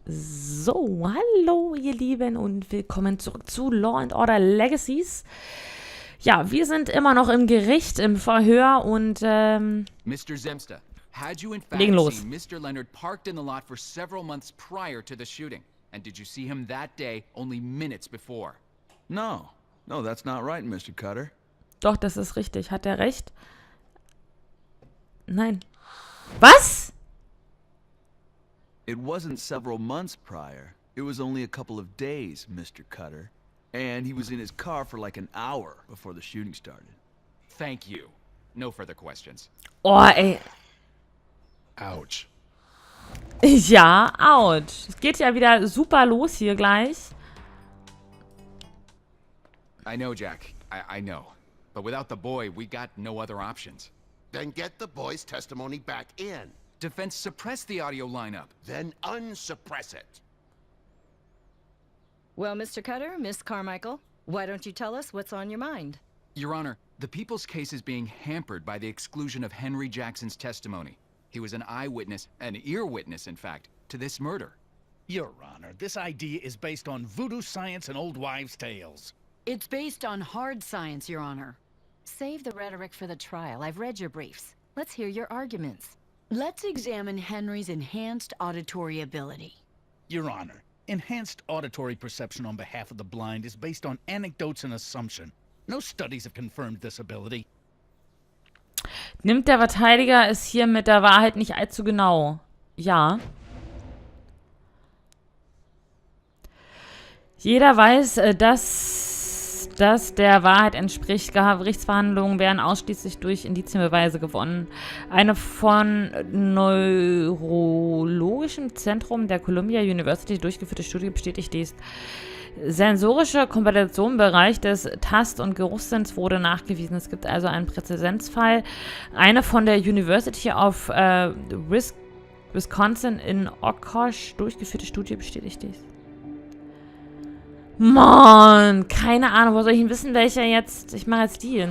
So, hallo ihr Lieben und willkommen zurück zu Law and Order Legacies. Ja, wir sind immer noch im Gericht, im Verhör und Mr. Zemsta, had you in legen fact los. seen Mr. Leonard parked in the lot for several months prior to the shooting? And did you see him that day only minutes before? No, that's not right, Mr. Cutter. Doch, das ist richtig. Hat er recht? Nein. Was? It wasn't several months prior. It was only a couple of days, Mr. Cutter. And he was in his car for like an hour before the shooting started. Thank you. No further questions. Oh, ey. Ouch. Ja, ouch. Es geht ja wieder super los hier gleich. I know, Jack. I know. But without the boy, we got no other options. Then get the boy's testimony back in. Defense suppressed the audio lineup. Then unsuppress it. Well, Mr. Cutter, Miss Carmichael, why don't you tell us what's on your mind? Your Honor, the people's case is being hampered by the exclusion of Henry Jackson's testimony. He was an eyewitness, an ear witness, in fact, to this murder. Your Honor, this idea is based on voodoo science and old wives' tales. It's based on hard science, Your Honor. Save the rhetoric for the trial. I've read your briefs. Let's hear your arguments. Let's examine Henry's enhanced auditory ability. Your Honor, enhanced auditory perception on behalf of the blind is based on anecdotes and assumption. No studies have confirmed this ability. Nimmt der Verteidiger es hier mit der Wahrheit nicht allzu genau? Ja. Jeder weiß, dass das der Wahrheit entspricht. Gerichtsverhandlungen werden ausschließlich durch Indizienbeweise gewonnen. Eine von Neurologischem Zentrum der Columbia University durchgeführte Studie bestätigt dies. Sensorische Kompensation im Bereich des Tast- und Geruchssinns wurde nachgewiesen. Es gibt also einen Präzedenzfall. Eine von der University of Wisconsin in Oshkosh durchgeführte Studie bestätigt dies. Mann, keine Ahnung, wo soll ich denn wissen, welcher jetzt... Ich mache jetzt die.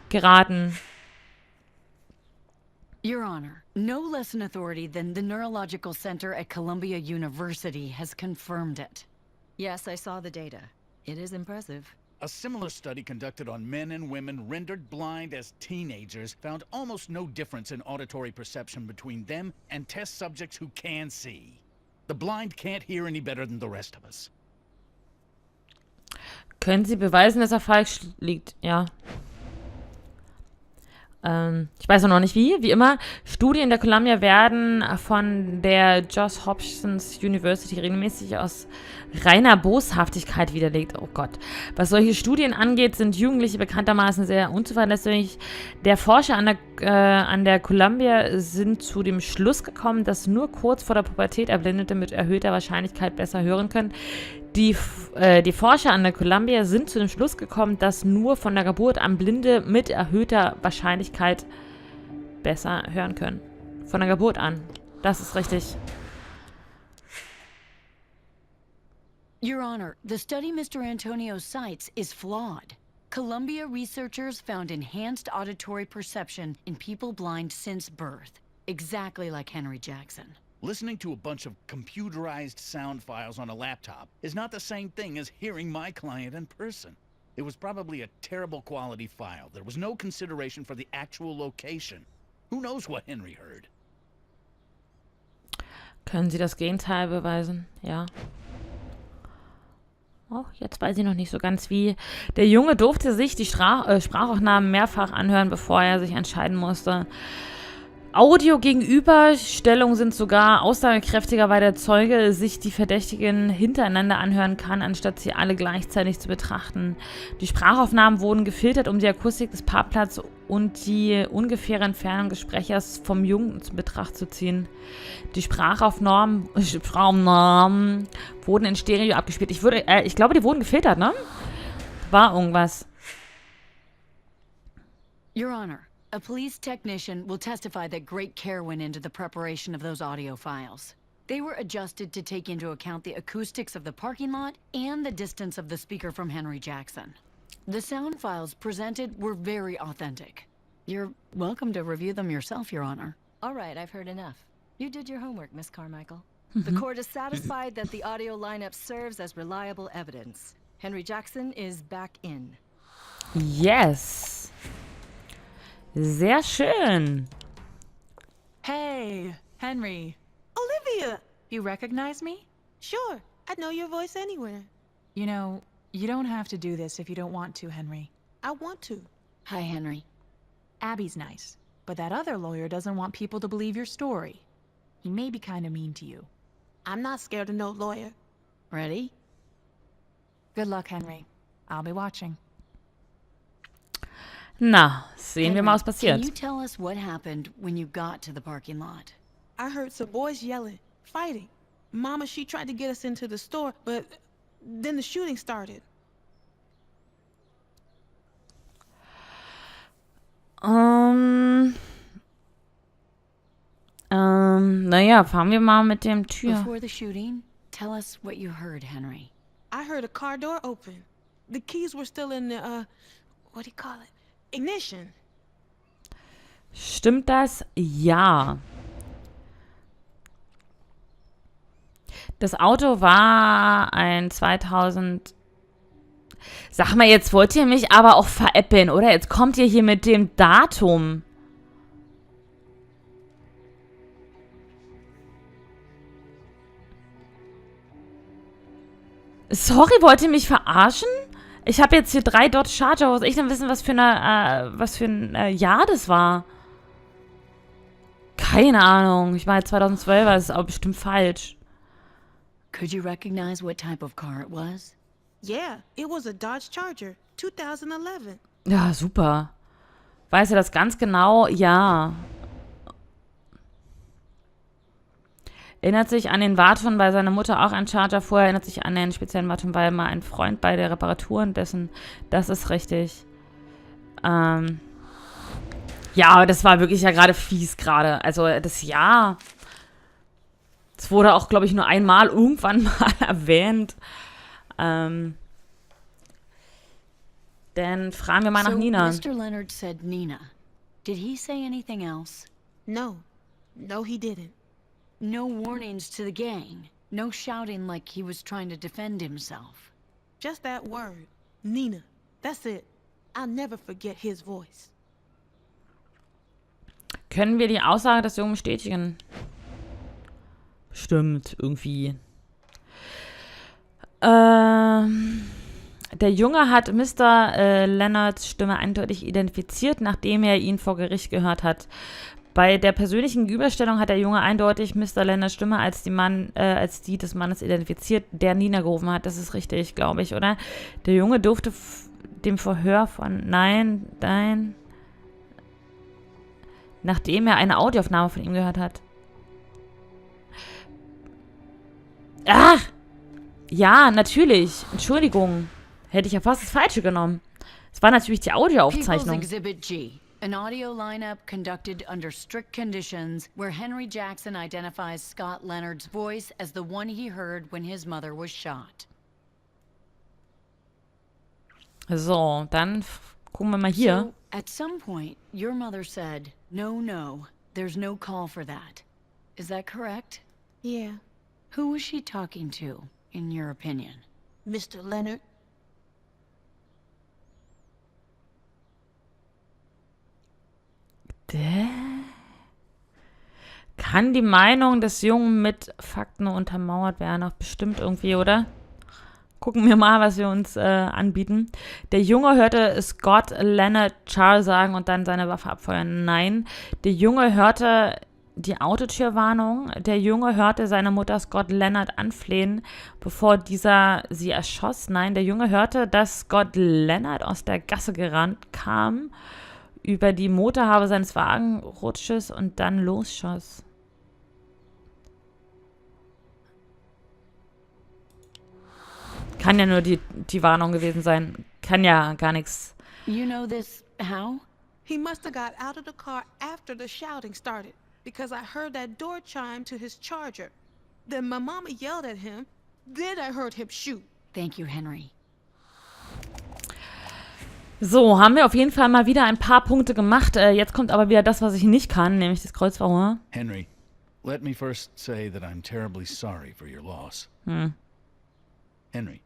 Geraten. Your Honor, no less an authority than the Neurological Center at Columbia University has confirmed it. Yes, I saw the data. It is impressive. A similar study conducted on men and women rendered blind as teenagers found almost no difference in auditory perception between them and test subjects who can see. The blind can't hear any better than the rest of us. Können Sie beweisen, dass er falsch liegt? Ja. Ich weiß noch nicht wie. Wie immer, Studien der Columbia werden von der Johns Hopkins University regelmäßig aus reiner Boshaftigkeit widerlegt. Oh Gott. Was solche Studien angeht, sind Jugendliche bekanntermaßen sehr unzuverlässig. Der Forscher an der Columbia sind zu dem Schluss gekommen, dass nur kurz vor der Pubertät Erblindete mit erhöhter Wahrscheinlichkeit besser hören können. Die Forscher an der Columbia sind zu dem Schluss gekommen, dass nur von der Geburt an Blinde mit erhöhter Wahrscheinlichkeit besser hören können. Von der Geburt an. Das ist richtig. Your Honor, the study Mr. Antonio cites is flawed. Columbia researchers found enhanced auditory perception in people blind since birth, exactly like Henry Jackson. Listening to a bunch of computerized sound files on a laptop is not the same thing as hearing my client in person. It was probably a terrible quality file. There was no consideration for the actual location. Who knows what Henry heard? Können Sie das Gegenteil beweisen? Ja. Oh, jetzt weiß ich noch nicht so ganz wie. Der Junge durfte sich die Sprachaufnahmen mehrfach anhören, bevor er sich entscheiden musste. Audio-Gegenüberstellungen sind sogar aussagekräftiger, weil der Zeuge sich die Verdächtigen hintereinander anhören kann, anstatt sie alle gleichzeitig zu betrachten. Die Sprachaufnahmen wurden gefiltert, um die Akustik des Parkplatzes und die ungefähre Entfernung des Sprechers vom Jungen in Betracht zu ziehen. Die Sprachaufnahmen wurden in Stereo abgespielt. Ich glaube, die wurden gefiltert, ne? War irgendwas. Your Honor, a police technician will testify that great care went into the preparation of those audio files. They were adjusted to take into account the acoustics of the parking lot and the distance of the speaker from Henry Jackson. The sound files presented were very authentic. You're welcome to review them yourself, Your Honor. All right, I've heard enough. You did your homework, Miss Carmichael. The court is satisfied that the audio lineup serves as reliable evidence. Henry Jackson is back in. Yes. Sehr schön. Hey, Henry. Olivia! You recognize me? Sure, I'd know your voice anywhere. You know, you don't have to do this if you don't want to, Henry. I want to. Hi, Henry. Abby's nice, but that other lawyer doesn't want people to believe your story. He may be kind of mean to you. I'm not scared of no lawyer. Ready? Good luck, Henry. I'll be watching. Na, sehen wir mal, was Can passiert. you tell us what happened when you got to the parking lot? I heard some boys yelling, fighting. Mama, she tried to get us into the store, but then the shooting started. Naja, fahren wir mal mit dem Tür. Before the shooting, tell us what you heard, Henry. I heard a car door open. The keys were still in the, what do you call it? Ignition. Stimmt das? Ja. Das Auto war ein 2000... Sag mal, jetzt wollt ihr mich aber auch veräppeln, oder? Jetzt kommt ihr hier mit dem Datum. Sorry, wollt ihr mich verarschen? Ich habe jetzt hier 3 Dodge Charger. Wo soll ich denn wissen, was für ein Jahr das war? Keine Ahnung. Ich meine, 2012 war es aber bestimmt falsch. Could you recognize what type of car it was? Yeah, it was a Dodge Charger, 2011. Ja, super. Weiß er das ganz genau? Ja. Erinnert sich an den Wartung, weil seine Mutter auch ein Charger fuhr. Erinnert sich an den speziellen Wartung, weil mal ein Freund bei der Reparatur und dessen. Das ist richtig. Ja, aber das war wirklich ja gerade fies gerade. Also das Jahr. Es wurde auch, glaube ich, nur einmal irgendwann mal erwähnt. Dann fragen wir mal nach Nina. Mr. Leonard said Nina. Did he say anything else? No, he didn't. No warnings to the gang. No shouting like he was trying to defend himself. Just that word, Nina. That's it. I'll never forget his voice. Können wir die Aussage des Jungen bestätigen? Stimmt, irgendwie. Der Junge hat Mr. Leonards Stimme eindeutig identifiziert, nachdem er ihn vor Gericht gehört hat. Bei der persönlichen Gegenüberstellung hat der Junge eindeutig Mr. Leonards Stimme als die des Mannes identifiziert, der Nina gerufen hat. Das ist richtig, glaube ich, oder? Der Junge durfte dem Verhör von Nein, nachdem er eine Audioaufnahme von ihm gehört hat. Ach! Ja, natürlich. Entschuldigung. Hätte ich ja fast das Falsche genommen. Es war natürlich die People's Audioaufzeichnung. Exhibit G. An audio lineup conducted under strict conditions where Henry Jackson identifies Scott Leonard's voice as the one he heard when his mother was shot. So, dann gucken wir mal hier. So, at some point, your mother said, no, there's no call for that. Is that correct? Yeah, Who was she talking to, in your opinion? Mr. Leonard. Kann die Meinung des Jungen mit Fakten untermauert werden? Auch bestimmt irgendwie, oder? Gucken wir mal, was wir uns anbieten. Der Junge hörte Scott Leonard Charles sagen und dann seine Waffe abfeuern. Nein. Der Junge hörte die Autotürwarnung. Der Junge hörte seine Mutter Scott Leonard anflehen, bevor dieser sie erschoss. Nein, der Junge hörte, dass Scott Leonard aus der Gasse gerannt kam, über die Motorhaube seines Wagenrutsches und dann losschoss. Kann ja nur die Warnung gewesen sein. Kann ja gar nichts. You know this how? He must have got out of the car after the shouting started, because I heard that door chime to his charger. Then my mama yelled at him. Then I heard him shoot. Thank you, Henry. So, haben wir auf jeden Fall mal wieder ein paar Punkte gemacht. Jetzt kommt aber wieder das, was ich nicht kann, nämlich das Kreuzverhör. Henry, Let me first say that I'm terribly sorry for your loss. Henry,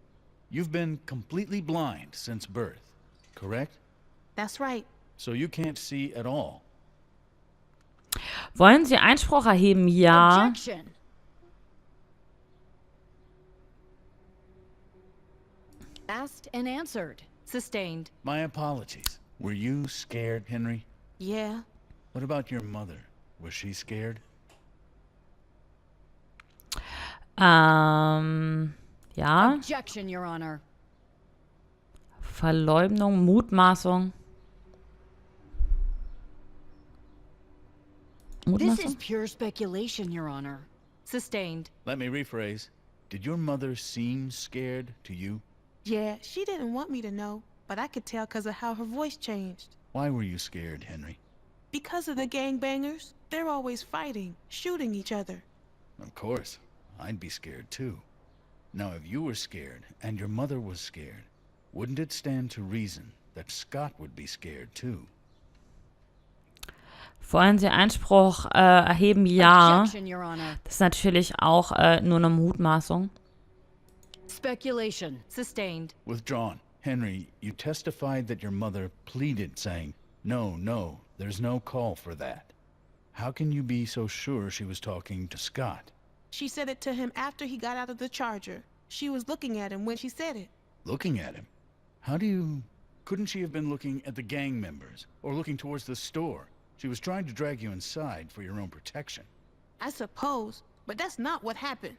you've been completely blind since birth, correct? That's right. So you can't see at all. Wollen Sie Einspruch erheben? Ja. Objection. Asked and answered. Sustained. My apologies. Were you scared, Henry? Yeah. What about your mother? Was she scared? Ja. Objection, Your Honor. Verleumdung, Mutmaßung. This is pure speculation, Your Honor. Sustained. Let me rephrase. Did your mother seem scared to you? Yeah, she didn't want me to know, but I could tell because of how her voice changed. Why were you scared, Henry? Because of the gangbangers. They're always fighting, shooting each other. Of course. I'd be scared too. Now, if you were scared and your mother was scared, wouldn't it stand to reason that Scott would be scared too? Wollen Sie Einspruch erheben? Ja. Objection, Your Honor. Das ist natürlich auch nur eine Mutmaßung. Speculation. Sustained. Withdrawn. Henry, you testified that your mother pleaded, saying, "No, no, there's no call for that." How can you be so sure she was talking to Scott? She said it to him after he got out of the Charger. She was looking at him when she said it. Looking at him? How do you... Couldn't she have been looking at the gang members, or looking towards the store? She was trying to drag you inside for your own protection. I suppose, but that's not what happened.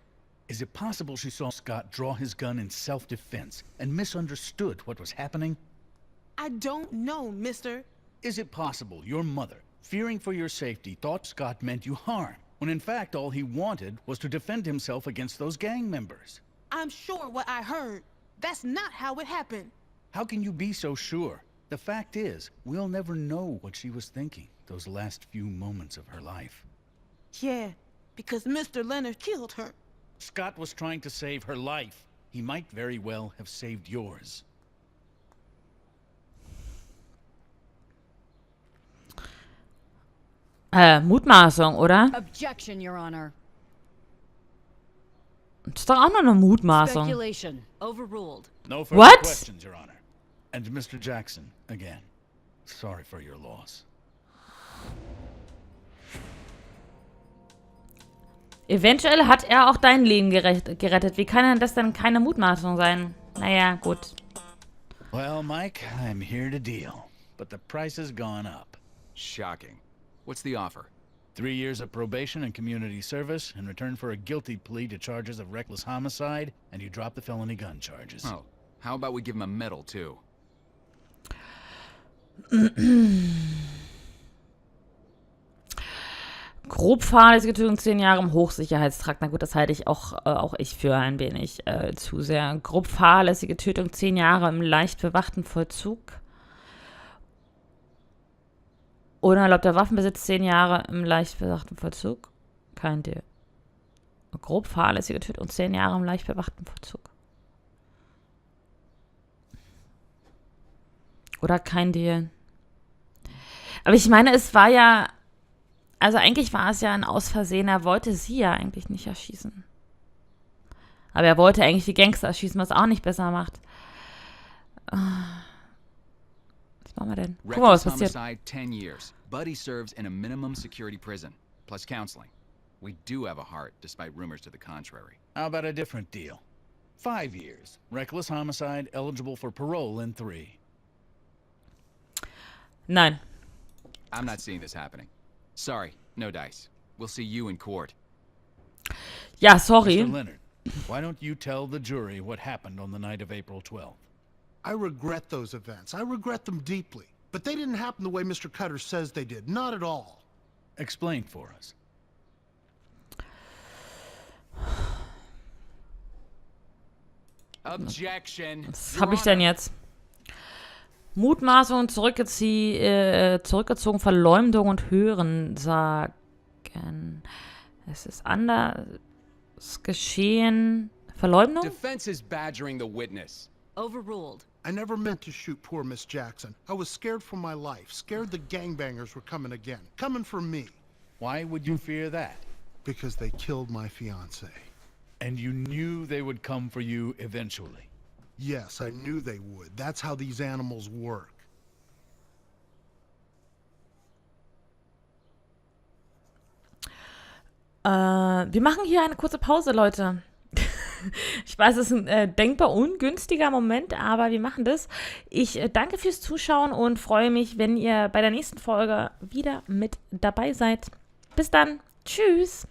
Is it possible she saw Scott draw his gun in self-defense and misunderstood what was happening? I don't know, mister. Is it possible your mother, fearing for your safety, thought Scott meant you harm, when in fact all he wanted was to defend himself against those gang members? I'm sure what I heard. That's not how it happened. How can you be so sure? The fact is, we'll never know what she was thinking those last few moments of her life. Yeah, because Mr. Leonard killed her. Scott was trying to save her life. He might very well have saved yours. Mutmaßung, oder? Objection, Your Honor. Das ist doch auch noch eine Mutmaßung. Speculation. Overruled. No further What? questions, Your Honor. And Mr. Jackson, again, sorry for your loss. Eventuell hat er auch dein Leben gerettet. Wie kann denn das denn keine Mutmaßung sein? Naja, gut. Well, Mike, I'm here to deal, but the price has gone up. Shocking. What's the offer? 3 years of probation and community service in return for a guilty plea to charges of reckless homicide, and you drop the felony gun charges. Oh, how about we give him a medal, too? Grob fahrlässige Tötung 10 Jahre im Hochsicherheitstrakt. Na gut, das halte ich auch ich für ein wenig zu sehr. Grob fahrlässige Tötung 10 Jahre im leicht bewachten Vollzug. Unerlaubter Waffenbesitz 10 Jahre im leicht bewachten Vollzug. Kein Deal. Grob fahrlässige Tötung 10 Jahre im leicht bewachten Vollzug. Oder kein Deal. Aber ich meine, es war ja... Also eigentlich war es ja ein Ausversehen. Er wollte sie ja eigentlich nicht erschießen. Aber er wollte eigentlich die Gangster erschießen, was auch nicht besser macht. Was machen wir denn? Guck mal, was passiert. Homicide, 10 years. Buddy serves in a minimum security prison, plus counseling. We do have a heart, despite rumors to the contrary. How about a different deal? 5 years. Reckless homicide, eligible for parole in 3. Nein. I'm not seeing this happening. Sorry, no dice. We'll see you in court. Ja, sorry. Mr. Leonard, why don't you tell the jury what happened on the night of April 12th? I regret those events. I regret them deeply. But they didn't happen the way Mr. Cutter says they did. Not at all. Explain for us. Objection. Was habe ich denn jetzt? Mutmaßung, zurückgezogen, Verleumdung und Hörensagen. Es ist anders geschehen. Verleumdung? Defense is badgering the witness. Overruled. I never meant to shoot poor Miss Jackson. I was scared for my life, scared the gangbangers were coming again, coming for me. Why would you fear that? because they killed my fiancée. And you knew they would come for you eventually. Yes, I knew they would. That's how these animals work. Wir machen hier eine kurze Pause, Leute. Ich weiß, es ist ein denkbar ungünstiger Moment, aber wir machen das. Ich danke fürs Zuschauen und freue mich, wenn ihr bei der nächsten Folge wieder mit dabei seid. Bis dann. Tschüss.